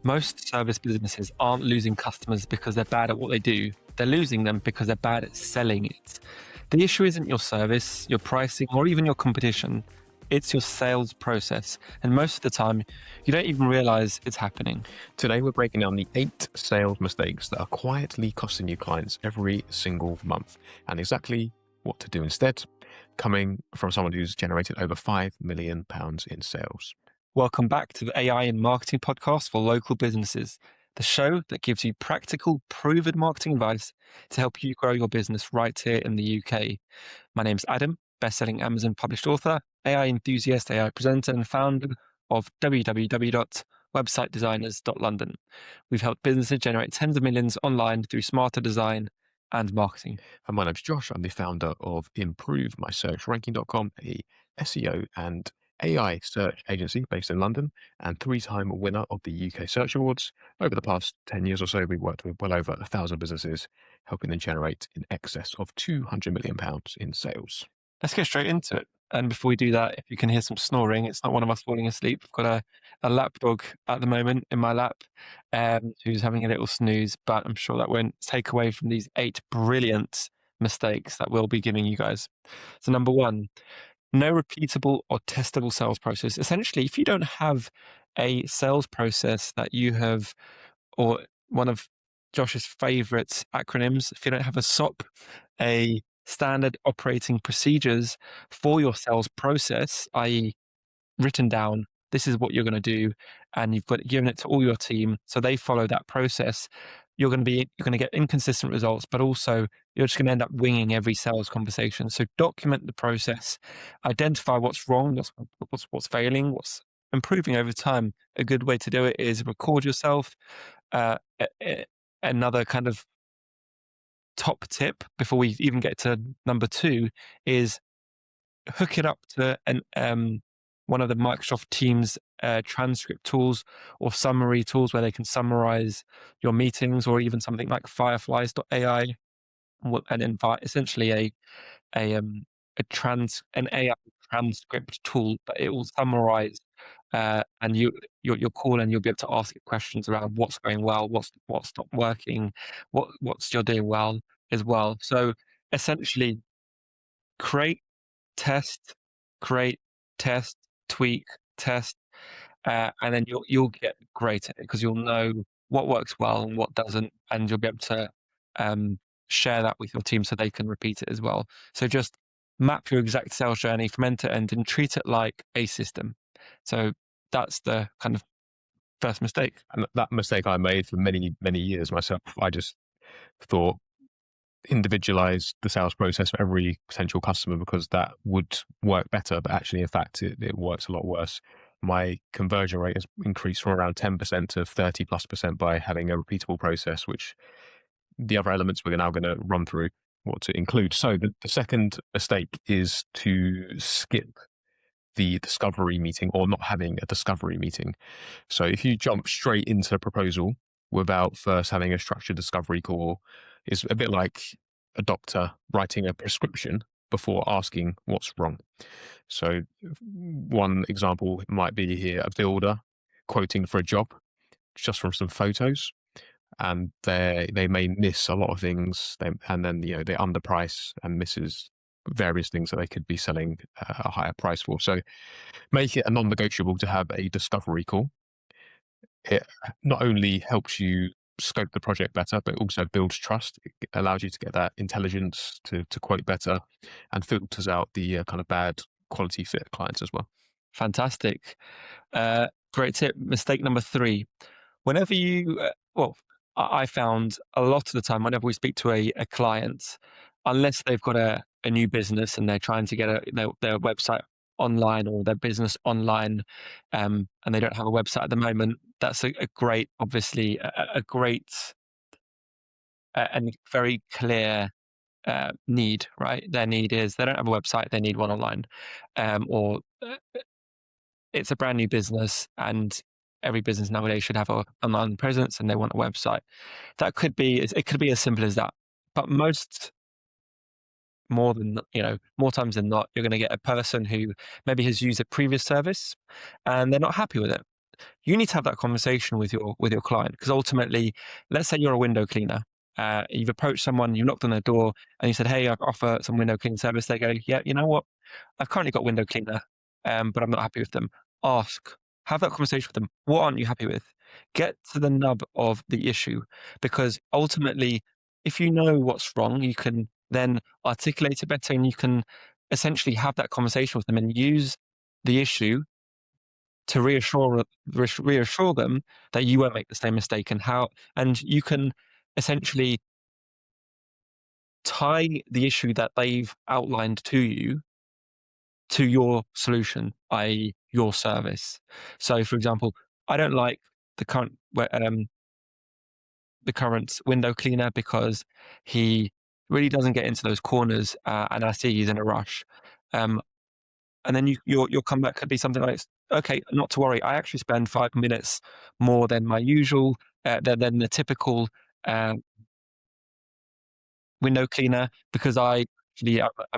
Most service businesses aren't losing customers because they're bad at what they do. They're losing them because they're bad at selling it. The issue isn't your service, your pricing, or even your competition. It's your sales process. And most of the time, you don't even realize it's happening. Today, we're breaking down the 8 sales mistakes that are quietly costing you clients every single month and exactly what to do instead, coming from someone who's generated over £5 million in sales. Welcome back to the AI in Marketing podcast for local businesses, the show that gives you practical, proven marketing advice to help you grow your business right here in the UK. My name's Adam, best-selling Amazon published author, AI enthusiast, AI presenter, and founder of www.websitedesigners.london. We've helped businesses generate tens of millions online through smarter design and marketing. And my name's Josh. I'm the founder of ImproveMySearchRanking.com, a SEO and AI search agency based in London and 3-time winner of the UK Search Awards. Over the past 10 years or so, we've worked with well over 1,000 businesses, helping them generate in excess of £200 million in sales. Let's get straight into it. And before we do that, if you can hear some snoring, it's not one of us falling asleep. I've got a lap dog at the moment in my lap who's having a little snooze, but I'm sure that won't take away from these 8 brilliant mistakes that we'll be giving you guys. So number 1, no repeatable or testable sales process. Essentially, if you don't have a sales process that you have, or one of Josh's favorite acronyms, if you don't have a SOP, a standard operating procedures for your sales process, i.e. written down, this is what you're going to do, and you've got given it to all your team so they follow that process, you're going to get inconsistent results, but also you're just going to end up winging every sales conversation. So document the process, identify what's wrong, what's failing, what's improving over time. A good way to do it is record yourself. Another kind of top tip before we even get to number 2 is hook it up to one of the Microsoft Teams transcript tools or summary tools where they can summarize your meetings, or even something like fireflies.ai, and invite essentially an AI transcript tool, but it will summarize and your call, and you'll be able to ask it questions around what's going well, what's not working, what's you're doing well as well. So essentially, create, test, create, test, tweak, test, and then you'll get great at it because you'll know what works well and what doesn't, and you'll be able to share that with your team so they can repeat it as well. So just map your exact sales journey from end to end and treat it like a system. So that's the kind of first mistake. And that mistake I made for many, many years myself. I just thought individualize the sales process for every potential customer because that would work better, but actually in fact it works a lot worse. My conversion rate has increased from around 10% to 30+% by having a repeatable process, which the other elements we're now going to run through what to include. So the second mistake is to skip the discovery meeting or not having a discovery meeting. So if you jump straight into a proposal without first having a structured discovery call, it's a bit like a doctor writing a prescription before asking what's wrong. So one example might be here, a builder quoting for a job just from some photos, and they may miss a lot of things, and then they underprice and misses various things that they could be selling a higher price for. So make it a non-negotiable to have a discovery call. It not only helps you scope the project better, but also builds trust. It allows you to get that intelligence to quote better and filters out the kind of bad quality fit clients as well. Fantastic. Great tip. Mistake number 3. Whenever you, I found a lot of the time, whenever we speak to a client, unless they've got a new business and they're trying to get their website online or their business online, and they don't have a website at the moment, that's a great, obviously, a great and very clear need, right? Their need is they don't have a website, they need one online, or it's a brand new business, and every business nowadays should have an online presence and they want a website. It could be as simple as that. But more times than not, you're going to get a person who maybe has used a previous service and they're not happy with it. you need to have that conversation with your client, because ultimately, let's say you're a window cleaner. You've approached someone, you knocked on their door, and you said, "Hey, I offer some window cleaning service." They go, "Yeah, you know what? I've currently got window cleaner, but I'm not happy with them." Ask, have that conversation with them. What aren't you happy with? Get to the nub of the issue, because ultimately, if you know what's wrong, you can then articulate it better, and you can essentially have that conversation with them and use the issue to reassure them that you won't make the same mistake, and you can essentially tie the issue that they've outlined to you to your solution, i.e., your service. So, for example, I don't like the current window cleaner because he really doesn't get into those corners, and I see he's in a rush. Um, and then your comeback could be something like, "Okay, not to worry. I actually spend 5 minutes more than my usual, than the typical uh, window cleaner, because I'm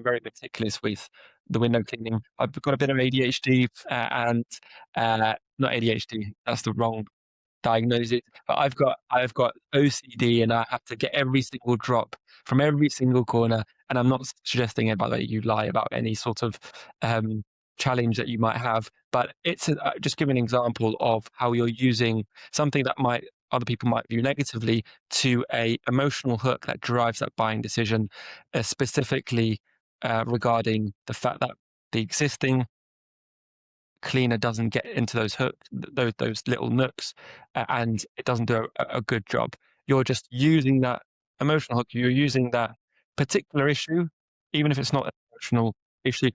very meticulous with the window cleaning. I've got a bit of ADHD, and not ADHD. That's the wrong diagnose it, but I've got OCD, and I have to get every single drop from every single corner. And I'm not suggesting it, by the way, you lie about any sort of um, challenge that you might have, but just give an example of how you're using something that might other people might view negatively to a emotional hook that drives that buying decision, specifically regarding the fact that the existing cleaner doesn't get into those those little nooks, and it doesn't do a good job. You're just using that emotional hook. You're using that particular issue, even if it's not an emotional issue,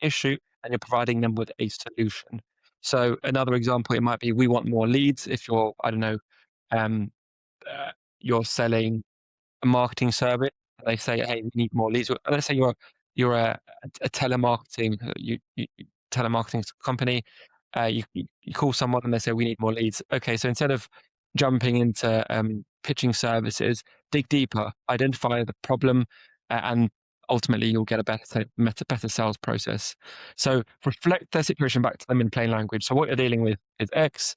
and you're providing them with a solution. So another example, it might be, we want more leads. If you're, I don't know, um, you're selling a marketing service, and they say, "Hey, we need more leads." Let's say you're a telemarketing telemarketing company. You call someone and they say, "We need more leads." Okay, so instead of jumping into pitching services, dig deeper, identify the problem, and ultimately you'll get a better sales process. So reflect their situation back to them in plain language. So what you're dealing with is X,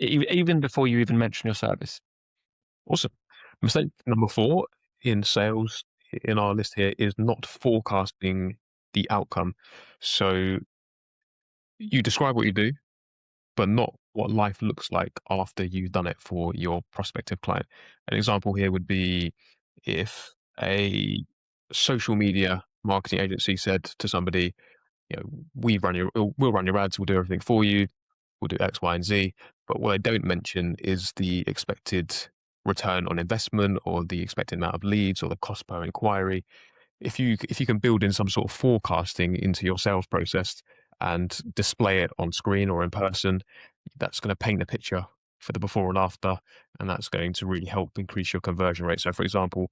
even before you even mention your service. Awesome. Mistake number 4 in sales in our list here is not forecasting the outcome. So you describe what you do, but not what life looks like after you've done it for your prospective client. An example here would be if a social media marketing agency said to somebody, you know, we'll run your ads, we'll do everything for you, we'll do X, Y, and Z. But what they don't mention is the expected return on investment or the expected amount of leads or the cost per inquiry. If you can build in some sort of forecasting into your sales process and display it on screen or in person, that's going to paint a picture for the before and after, and that's going to really help increase your conversion rate. So, for example,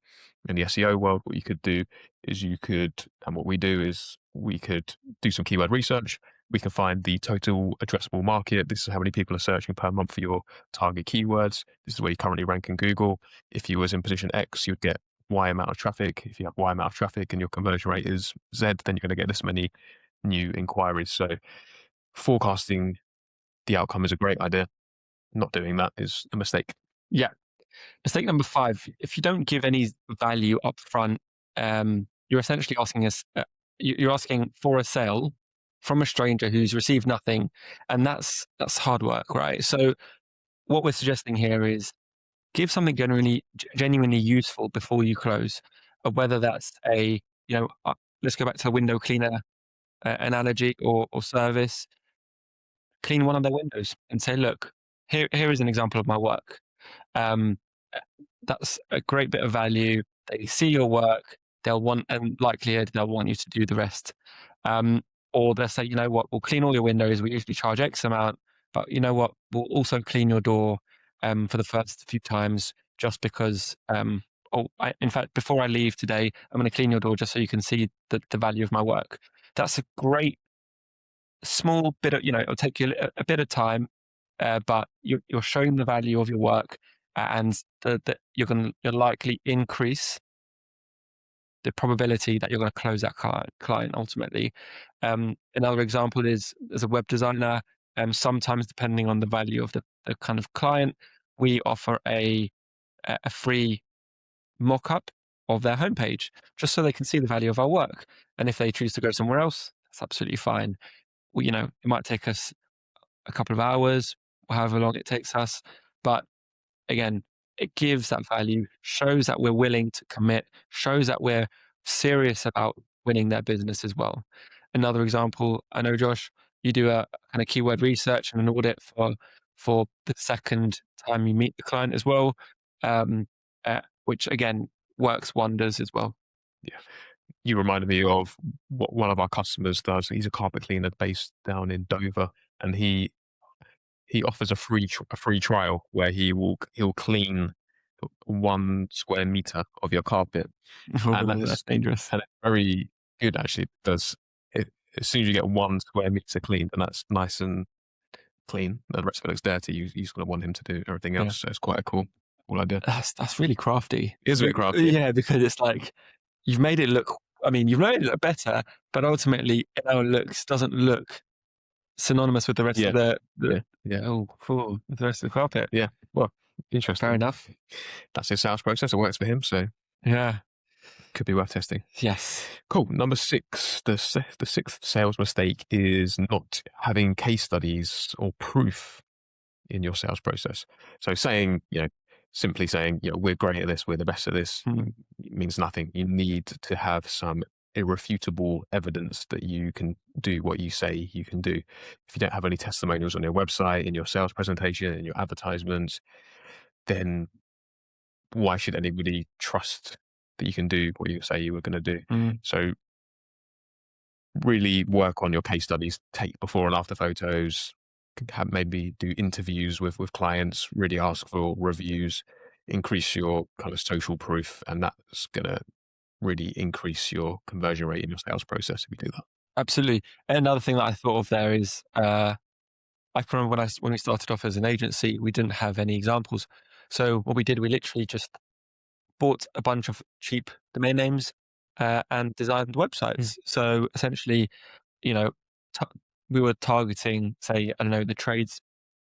in the SEO world, what you could do is and what we do is we could do some keyword research. We can find the total addressable market. This is how many people are searching per month for your target keywords. This is where you currently rank in Google. If you was in position X, you'd get Y amount of traffic. If you have Y amount of traffic and your conversion rate is Z, then you're going to get this many new inquiries. So forecasting the outcome is a great idea. Not doing that is a mistake. Yeah. Mistake number 5, if you don't give any value up front, you're essentially you're asking for a sale from a stranger who's received nothing, and that's hard work, right? So what we're suggesting here is give something genuinely useful before you close, whether that's you know, let's go back to the window cleaner analogy or service. Clean one of their windows and say, "Look, here is an example of my work." Um, uh, that's a great bit of value. They see your work, and likelihood they'll want you to do the rest. Um, or they'll say, "You know what, we'll clean all your windows. We usually charge X amount, but you know what, we'll also clean your door for the first few times, just because." In fact, before I leave today, I'm going to clean your door just so you can see the value of my work. That's a great small bit of, it'll take you a bit of time, but you're showing the value of your work, and you'll likely increase the probability that you're going to close that client ultimately. Another example is, as a web designer, Sometimes, depending on the value of the kind of client, we offer a free mock-up of their homepage, just so they can see the value of our work. And if they choose to go somewhere else, that's absolutely fine. It might take us a couple of hours, however long it takes us, but again, it gives that value, shows that we're willing to commit, shows that we're serious about winning their business as well. Another example, I know, Josh, you do a kind of keyword research and an audit for the second time you meet the client as well, um, which again works wonders as well. Yeah. You reminded me of what one of our customers does. He's a carpet cleaner based down in Dover, and he offers a free trial where he'll clean 1 square meter of your carpet, and Oh, that's dangerous. it's very good actually. Does it, as soon as you get 1 square meter cleaned, and that's nice and clean, the rest of it looks dirty. You just gonna want him to do everything Yeah. else. So it's quite a cool idea. That's really crafty. It is a bit crafty. Yeah, because it's like you've made it look. I mean, you've made it look better, but ultimately, it now looks doesn't look synonymous with the rest of Yeah, the yeah, yeah, oh, cool, with the rest of the carpet. yeah. Well, Fair interesting. enough. That's his sales process. It works for him, so Yeah. could be worth testing. Yes. Cool. Number six, the sixth sales mistake is not having case studies or proof in your sales process. So simply saying, we're great at this, we're the best at this, Mm, means nothing. You need to have some irrefutable evidence that you can do what you say you can do. If you don't have any testimonials on your website, in your sales presentation, in your advertisements, then why should anybody trust that you can do what you say you were going to do? mm, So really work on your case studies, take before and after photos, maybe do interviews with clients, really ask for reviews, increase your kind of social proof, and that's going to really increase your conversion rate in your sales process if you do that. absolutely. Another thing that I thought of there is, I can remember when we started off as an agency, we didn't have any examples. So what we did, we literally just bought a bunch of cheap domain names, and designed Mm. websites. So essentially, you know, ta we were targeting, say, I don't know, the trades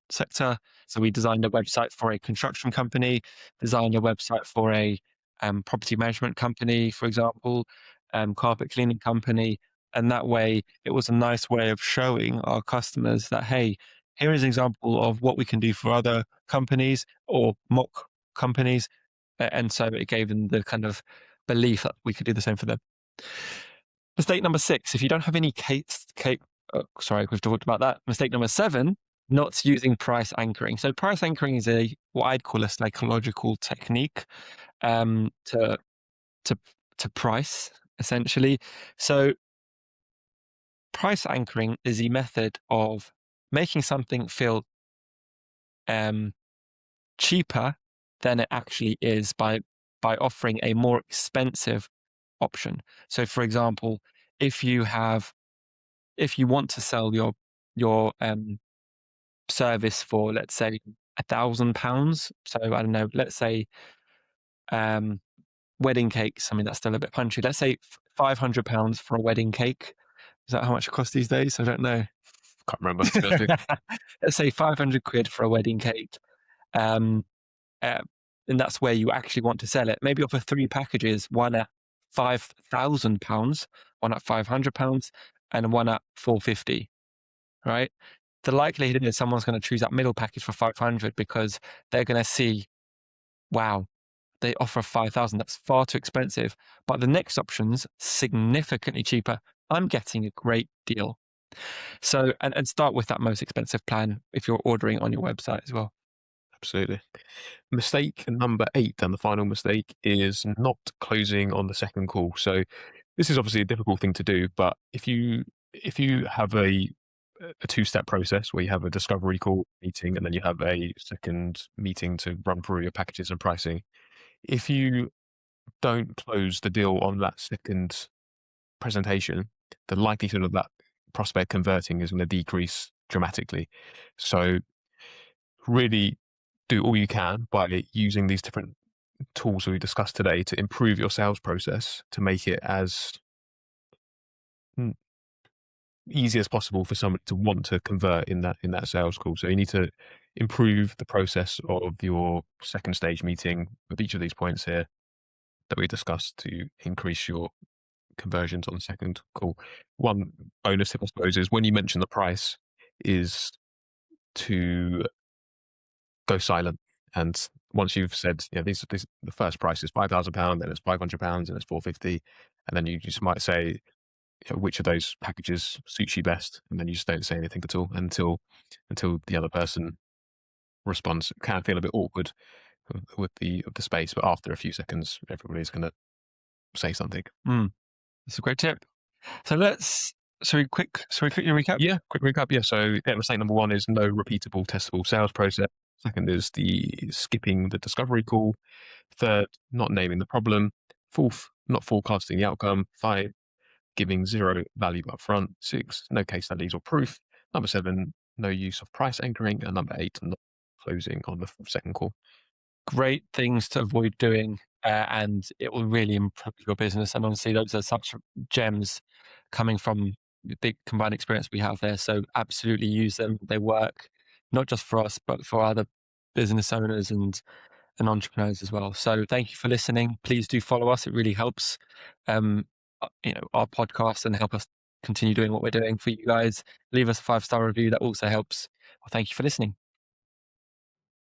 sector. So we designed a website for a construction company, designed a website for a property management company, for example, carpet cleaning company. And that way, it was a nice way of showing our customers that, hey, here is an example of what we can do for other companies or mock companies. And so it gave them the kind of belief that we could do the same for them. Mistake number six, if you don't have any sorry, we've talked about that. Mistake number seven, not using price anchoring. So price anchoring is what I'd call a psychological technique, to to price, essentially. So price anchoring is the method of making something feel um, cheaper than it actually is by offering a more expensive option. So, for example, if you have if you want to sell your service for, let's say, £1,000. So I don't know, let's say, um, wedding cakes. I mean, that's still a bit punchy. Let's say £500 for a wedding cake. Is that how much it costs these days? I don't know. Can't remember, to be honest with Let's say 500 quid for a wedding cake. Um, uh, and that's where you actually want to sell it. Maybe offer three packages, one at £5,000, one at £500, and one at 450. Right? The likelihood is someone's going to choose that middle package for 500 because they're going to see, wow, they offer 5,000. That's far too expensive. But the next option's significantly cheaper. I'm getting a great deal. So, and start with that most expensive plan if you're ordering on your website as well. Absolutely. Mistake number 8, and the final mistake, is not closing on the second call. So this is obviously a difficult thing to do, but if you have a two-step process where you have a discovery call meeting and then you have a second meeting to run through your packages and pricing, if you don't close the deal on that second presentation, the likelihood of that prospect converting is going to decrease dramatically. So really do all you can by using these different tools we discussed today to improve your sales process, to make it as easy as possible for somebody to want to convert in that sales call. So you need to improve the process of your second stage meeting with each of these points here that we discussed to increase your conversions on the second call. One bonus tip, I suppose, is when you mention the price, is to go silent. And once you've said, these the first price is £5,000, then it's £500, and it's 450, and then you just might say, which of those packages suits you best, and then you just don't say anything at all until the other person response. It can feel a bit awkward with the space, but after a few seconds, everybody's going to say something. Mm, that's a great tip. So shall we quickly recap? Yeah, quick recap. Yeah, so mistake number one is no repeatable, testable sales process. Second is the skipping the discovery call. Third, not naming the problem. Fourth, not forecasting the outcome. Five, giving zero value up front. Six, no case studies or proof. Number seven, no use of price anchoring. And number eight, not closing on the second call. Great things to avoid doing, and it will really improve your business. And honestly, those are such gems coming from the big combined experience we have there. So absolutely use them. They work not just for us, but for other business owners and entrepreneurs as well. So thank you for listening. Please do follow us. It really helps, our podcast and help us continue doing what we're doing for you guys. Leave us a 5-star review. That also helps. Well, thank you for listening.